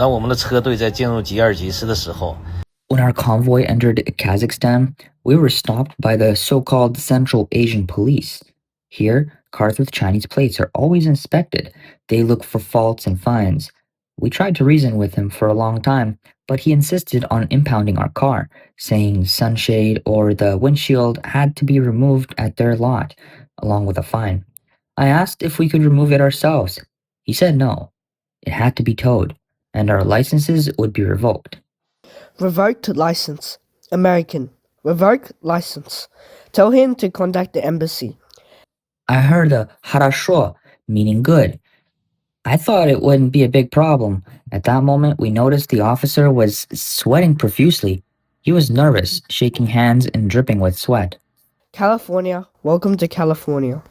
当我们的车队在进入吉尔吉斯的时候， When our convoy entered Kazakhstan, we were stopped by the so-called Central Asian Police. Here, cars with Chinese plates are always inspected. They look for faults and fines. We tried to reason with him for a long time, but he insisted on impounding our car, saying sunshade or the windshield had to be removed at their lot, along with a fine. I asked if we could remove it ourselves. He said no. It had to be towed, and our licenses would be revoked. Revoked license. American. Revoked license. Tell him to contact the embassy. I heard a harasho, meaning good. I thought it wouldn't be a big problem. At that moment, we noticed the officer was sweating profusely. He was nervous, shaking hands and dripping with sweat. California. Welcome to California.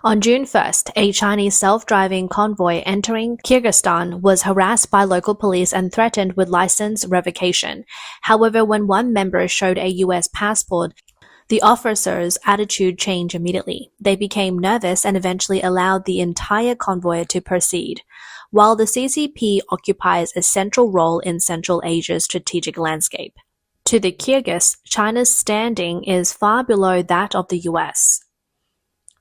On June 1st, a Chinese self-driving convoy entering Kyrgyzstan was harassed by local police and threatened with license revocation. However, when one member showed a U.S. passport, the officers' attitude changed immediately. They became nervous and eventually allowed the entire convoy to proceed. While the CCP occupies a central role in Central Asia's strategic landscape, to the Kyrgyz, China's standing is far below that of the US.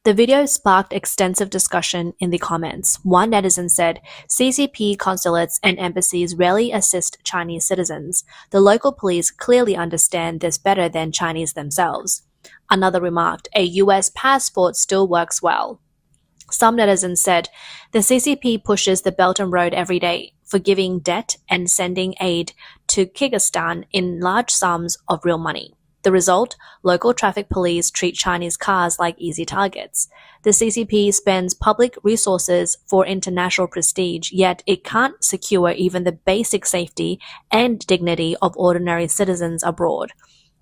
The video sparked extensive discussion in the comments. One netizen said, CCP consulates and embassies rarely assist Chinese citizens. The local police clearly understand this better than Chinese themselves. Another remarked, a US passport still works well. Some netizens said, the CCP pushes the Belt and Road every day, forgiving debt and sending aid to Kyrgyzstan in large sums of real money. The result, local traffic police treat Chinese cars like easy targets. The CCP spends public resources for international prestige, yet it can't secure even the basic safety and dignity of ordinary citizens abroad.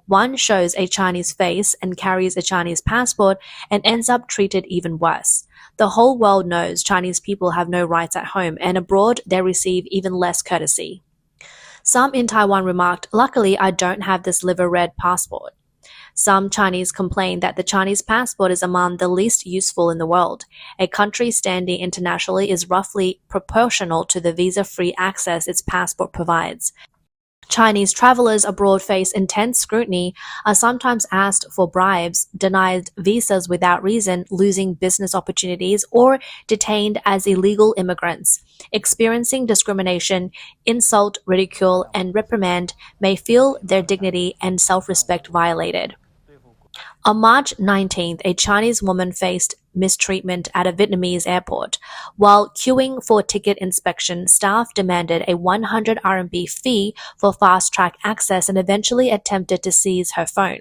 One shows a Chinese face and carries a Chinese passport and ends up treated even worse. The whole world knows Chinese people have no rights at home, and abroad they receive even less courtesy. Some in Taiwan remarked, luckily I don't have this liver red passport. Some Chinese complained that the Chinese passport is among the least useful in the world. A country's standing internationally is roughly proportional to the visa-free access its passport provides. Chinese travelers abroad face intense scrutiny, are sometimes asked for bribes, denied visas without reason, losing business opportunities, or detained as illegal immigrants. Experiencing discrimination, insult, ridicule, and reprimand may feel their dignity and self-respect violated. On March 19th, a Chinese woman faced mistreatment at a Vietnamese airport. While queuing for ticket inspection, staff demanded a 100 RMB fee for fast-track access and eventually attempted to seize her phone.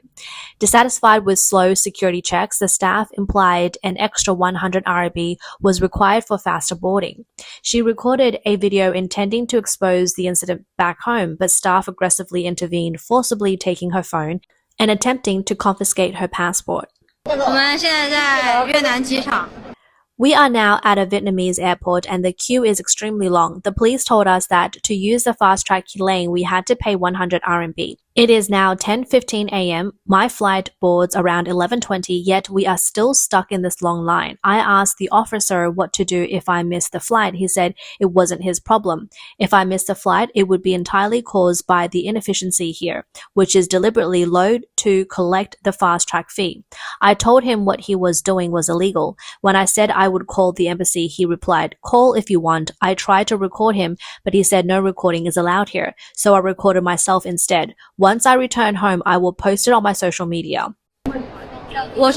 Dissatisfied with slow security checks, the staff implied an extra 100 RMB was required for faster boarding. She recorded a video intending to expose the incident back home, but staff aggressively intervened, forcibly taking her phone and attempting to confiscate her passport. We are now at a Vietnamese airport and the queue is extremely long. The police told us that to use the fast-track lane, we had to pay 100 RMB. It is now 10:15 a.m. My flight boards around 11:20, yet we are still stuck in this long line. I asked the officer what to do if I missed the flight. He said it wasn't his problem. If I missed the flight, it would be entirely caused by the inefficiency here, which is deliberately low to collect the fast-track fee. I told him what he was doing was illegal. When I said I would call the embassy, he replied, call if you want. I tried to record him, but he said no recording is allowed here, so I recorded myself instead. Once I return home, I will post it on my social media. No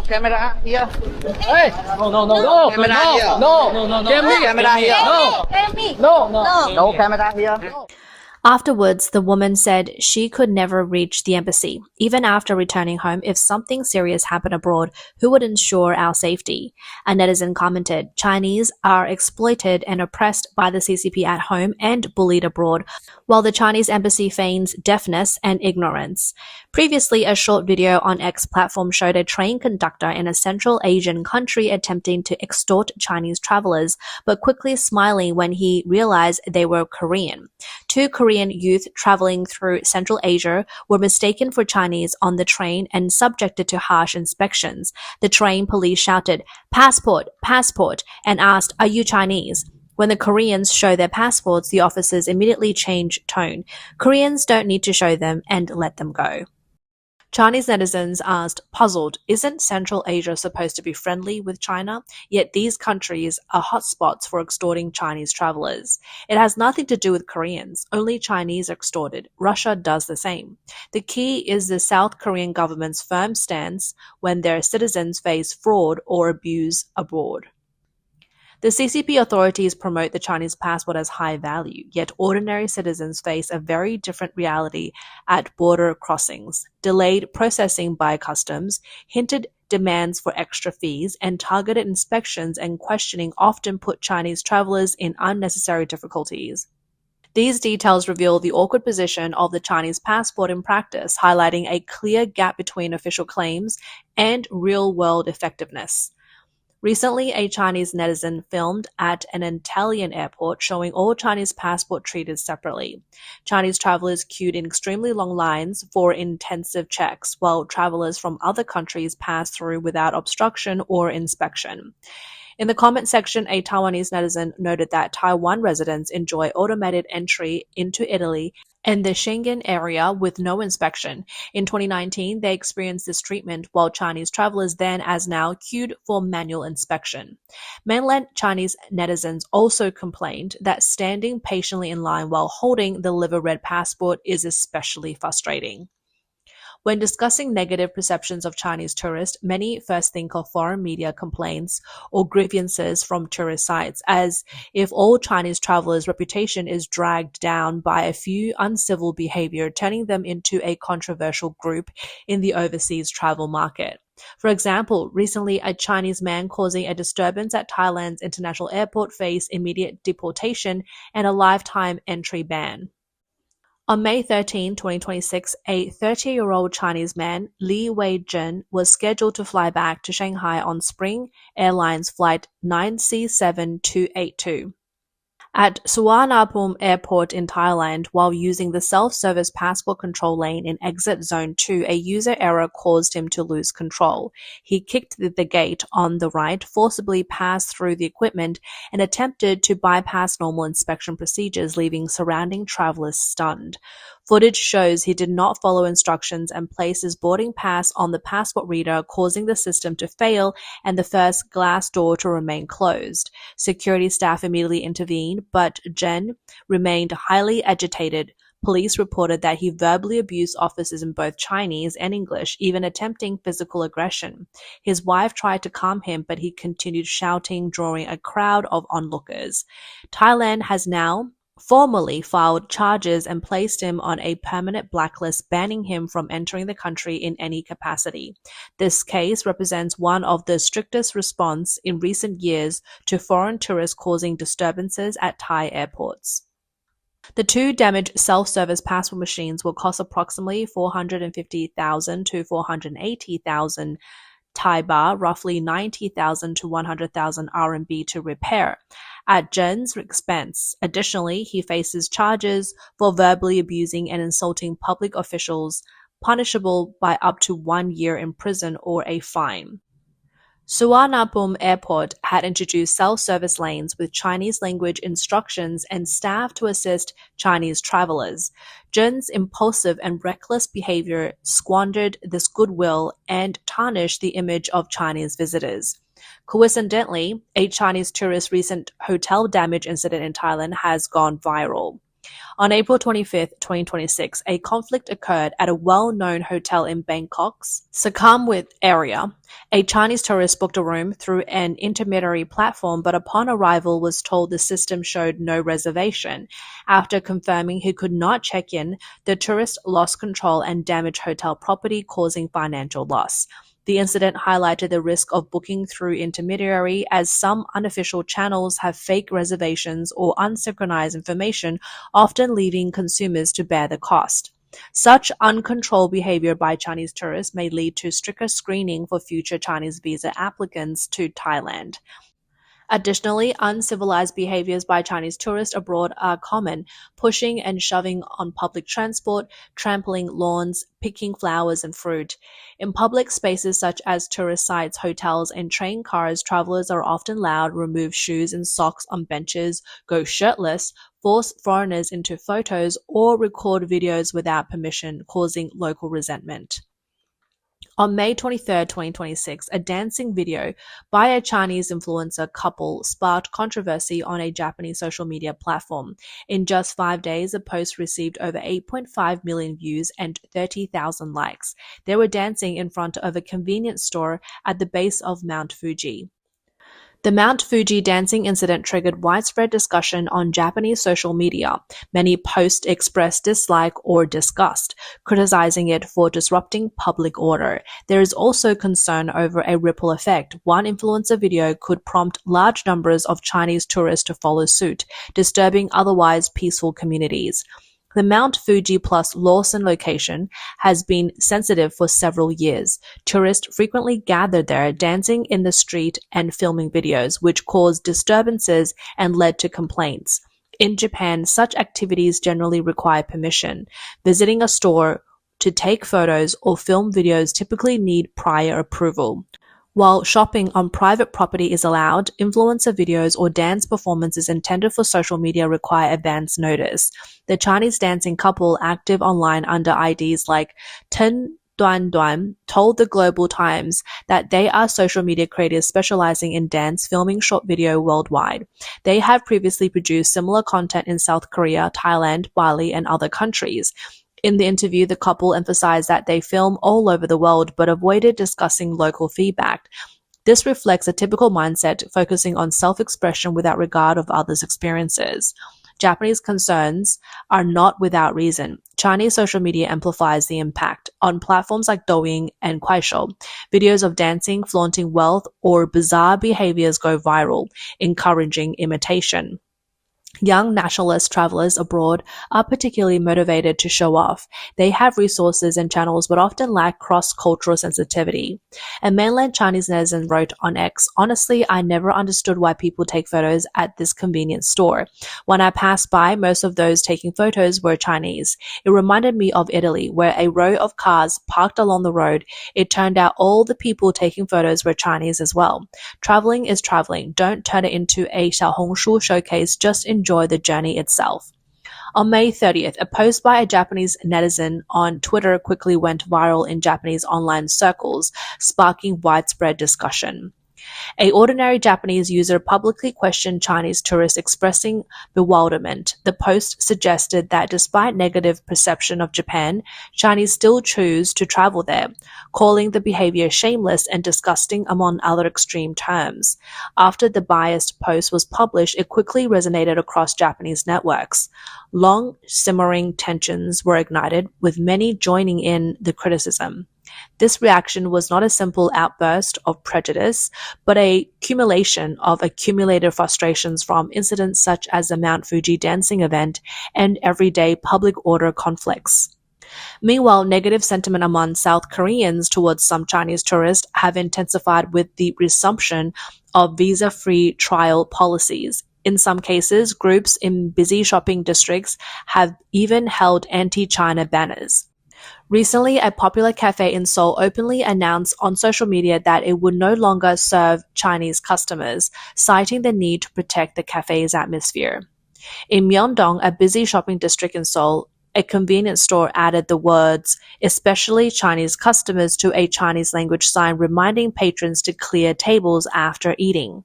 camera here. Hey, no camera here. No camera here. Afterwards, the woman said she could never reach the embassy. Even after returning home, if something serious happened abroad, who would ensure our safety? A netizen commented, Chinese are exploited and oppressed by the CCP at home and bullied abroad, while the Chinese embassy feigns deafness and ignorance. Previously, a short video on X platform showed a train conductor in a Central Asian country attempting to extort Chinese travelers, but quickly smiling when he realized they were Korean. Two Korean youth traveling through Central Asia were mistaken for Chinese on the train and subjected to harsh inspections. The train police shouted, "Passport, passport," and asked, "Are you Chinese?" When the Koreans show their passports, the officers immediately change tone. Koreans don't need to show them and let them go. Chinese netizens asked, puzzled, isn't Central Asia supposed to be friendly with China? Yet these countries are hotspots for extorting Chinese travelers. It has nothing to do with Koreans. Only Chinese are extorted. Russia does the same. The key is the South Korean government's firm stance when their citizens face fraud or abuse abroad. The CCP authorities promote the Chinese passport as high value, yet ordinary citizens face a very different reality at border crossings. Delayed processing by customs, hinted demands for extra fees, and targeted inspections and questioning often put Chinese travelers in unnecessary difficulties. These details reveal the awkward position of the Chinese passport in practice, highlighting a clear gap between official claims and real-world effectiveness. Recently, a Chinese netizen filmed at an Italian airport showing all Chinese passports treated separately. Chinese travelers queued in extremely long lines for intensive checks, while travelers from other countries passed through without obstruction or inspection. In the comment section, a Taiwanese netizen noted that Taiwan residents enjoy automated entry into Italy and the Schengen area with no inspection. In 2019, they experienced this treatment, while Chinese travelers then, as now, queued for manual inspection. Mainland Chinese netizens also complained that standing patiently in line while holding the liver-red passport is especially frustrating. When discussing negative perceptions of Chinese tourists, many first think of foreign media complaints or grievances from tourist sites, as if all Chinese travelers' reputation is dragged down by a few uncivil behavior, turning them into a controversial group in the overseas travel market. For example, recently a Chinese man causing a disturbance at Thailand's international airport faced immediate deportation and a lifetime entry ban. On May 13, 2026, a 30-year-old Chinese man, Li Wei-jun, was scheduled to fly back to Shanghai on Spring Airlines Flight 9C7282. At Suvarnabhumi Airport in Thailand, while using the self-service passport control lane in Exit Zone 2, a user error caused him to lose control. He kicked the gate on the right, forcibly passed through the equipment, and attempted to bypass normal inspection procedures, leaving surrounding travelers stunned. Footage shows he did not follow instructions and placed his boarding pass on the passport reader, causing the system to fail and the first glass door to remain closed. Security staff immediately intervened, but Jen remained highly agitated. Police reported that he verbally abused officers in both Chinese and English, even attempting physical aggression. His wife tried to calm him, but he continued shouting, drawing a crowd of onlookers. Thailand has now formally filed charges and placed him on a permanent blacklist, banning him from entering the country in any capacity. This case represents one of the strictest response in recent years to foreign tourists causing disturbances at Thai airports. The two damaged self-service passport machines will cost approximately 450,000 to 480,000 Thai baht, roughly 90,000 to 100,000 RMB to repair, at Jen's expense. Additionally, he faces charges for verbally abusing and insulting public officials, punishable by up to 1 year in prison or a fine. Suvarnabhumi Airport had introduced self-service lanes with Chinese language instructions and staff to assist Chinese travelers. Zhen's impulsive and reckless behavior squandered this goodwill and tarnished the image of Chinese visitors. Coincidentally, a Chinese tourist's recent hotel damage incident in Thailand has gone viral. On April 25, 2026, a conflict occurred at a well-known hotel in Bangkok's Sukhumvit area. A Chinese tourist booked a room through an intermediary platform, but upon arrival was told the system showed no reservation. After confirming he could not check in, the tourist lost control and damaged hotel property, causing financial loss. The incident highlighted the risk of booking through intermediary, as some unofficial channels have fake reservations or unsynchronized information, often leaving consumers to bear the cost. Such uncontrolled behavior by Chinese tourists may lead to stricter screening for future Chinese visa applicants to Thailand. Additionally, uncivilized behaviors by Chinese tourists abroad are common, pushing and shoving on public transport, trampling lawns, picking flowers and fruit. In public spaces such as tourist sites, hotels, and train cars, travelers are often allowed remove shoes and socks on benches, go shirtless, force foreigners into photos, or record videos without permission, causing local resentment. On May 23, 2026, a dancing video by a Chinese influencer couple sparked controversy on a Japanese social media platform. In just 5 days, the post received over 8.5 million views and 30,000 likes. They were dancing in front of a convenience store at the base of Mount Fuji. The Mount Fuji dancing incident triggered widespread discussion on Japanese social media. Many posts expressed dislike or disgust, criticizing it for disrupting public order. There is also concern over a ripple effect. One influencer video could prompt large numbers of Chinese tourists to follow suit, disturbing otherwise peaceful communities. The Mount Fuji plus Lawson location has been sensitive for several years. Tourists frequently gathered there, dancing in the street and filming videos, which caused disturbances and led to complaints. In Japan, such activities generally require permission. Visiting a store to take photos or film videos typically need prior approval. While shopping on private property is allowed, influencer videos or dance performances intended for social media require advance notice. The Chinese dancing couple, active online under IDs like Ten Duan Duan, told the Global Times that they are social media creators specializing in dance filming short video worldwide. They have previously produced similar content in South Korea, Thailand, Bali, and other countries. In the interview, the couple emphasized that they film all over the world but avoided discussing local feedback. This reflects a typical mindset focusing on self-expression without regard of others' experiences. Japanese concerns are not without reason. Chinese social media amplifies the impact. On platforms like Douyin and Kuaishou, videos of dancing, flaunting wealth, or bizarre behaviors go viral, encouraging imitation. Young nationalist travelers abroad are particularly motivated to show off. They have resources and channels but often lack cross-cultural sensitivity. A mainland Chinese netizen wrote on X, "Honestly, I never understood why people take photos at this convenience store. When I passed by, most of those taking photos were Chinese. It reminded me of Italy, where a row of cars parked along the road. It turned out all the people taking photos were Chinese as well. Traveling is traveling. Don't turn it into a Xiaohongshu showcase. Just enjoy the journey itself." On May 30th, a post by a Japanese netizen on Twitter quickly went viral in Japanese online circles, sparking widespread discussion. A ordinary Japanese user publicly questioned Chinese tourists, expressing bewilderment. The post suggested that despite negative perception of Japan, Chinese still choose to travel there, calling the behavior shameless and disgusting among other extreme terms. After the biased post was published, it quickly resonated across Japanese networks. Long simmering tensions were ignited, with many joining in the criticism. This reaction was not a simple outburst of prejudice, but a accumulation of accumulated frustrations from incidents such as the Mount Fuji dancing event and everyday public order conflicts. Meanwhile, negative sentiment among South Koreans towards some Chinese tourists have intensified with the resumption of visa-free trial policies. In some cases, groups in busy shopping districts have even held anti-China banners. Recently, a popular cafe in Seoul openly announced on social media that it would no longer serve Chinese customers, citing the need to protect the cafe's atmosphere. In Myeongdong, a busy shopping district in Seoul, a convenience store added the words, "especially Chinese customers," to a Chinese language sign reminding patrons to clear tables after eating.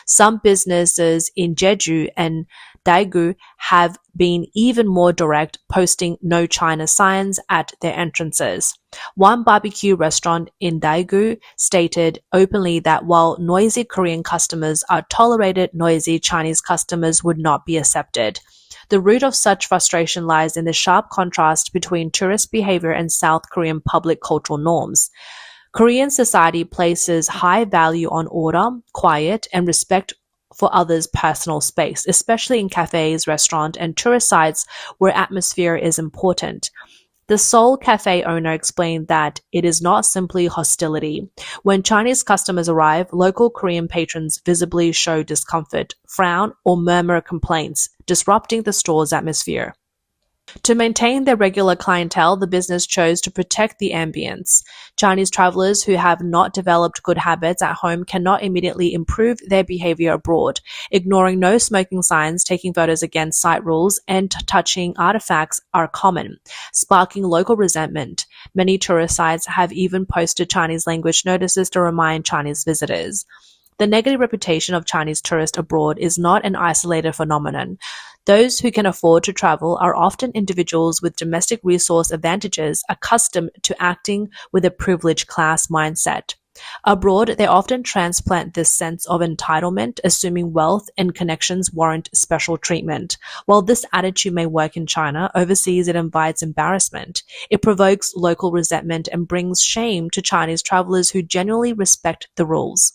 Some businesses in Jeju and Daegu have been even more direct, posting "No China" signs at their entrances. One barbecue restaurant in Daegu stated openly that while noisy Korean customers are tolerated, noisy Chinese customers would not be accepted. The root of such frustration lies in the sharp contrast between tourist behavior and South Korean public cultural norms. Korean society places high value on order, quiet, and respect for others' personal space, especially in cafes, restaurants, and tourist sites where atmosphere is important. The Seoul cafe owner explained that it is not simply hostility. When Chinese customers arrive, local Korean patrons visibly show discomfort, frown, or murmur complaints, disrupting the store's atmosphere. To maintain their regular clientele, the business chose to protect the ambience. Chinese travelers who have not developed good habits at home cannot immediately improve their behavior abroad, ignoring no smoking signs, taking photos against site rules, and touching artifacts are common, sparking local resentment. Many tourist sites have even posted Chinese language notices to remind Chinese visitors. The negative reputation of Chinese tourists abroad is not an isolated phenomenon. Those who can afford to travel are often individuals with domestic resource advantages accustomed to acting with a privileged class mindset. Abroad, they often transplant this sense of entitlement, assuming wealth and connections warrant special treatment. While this attitude may work in China, overseas it invites embarrassment. It provokes local resentment and brings shame to Chinese travelers who genuinely respect the rules.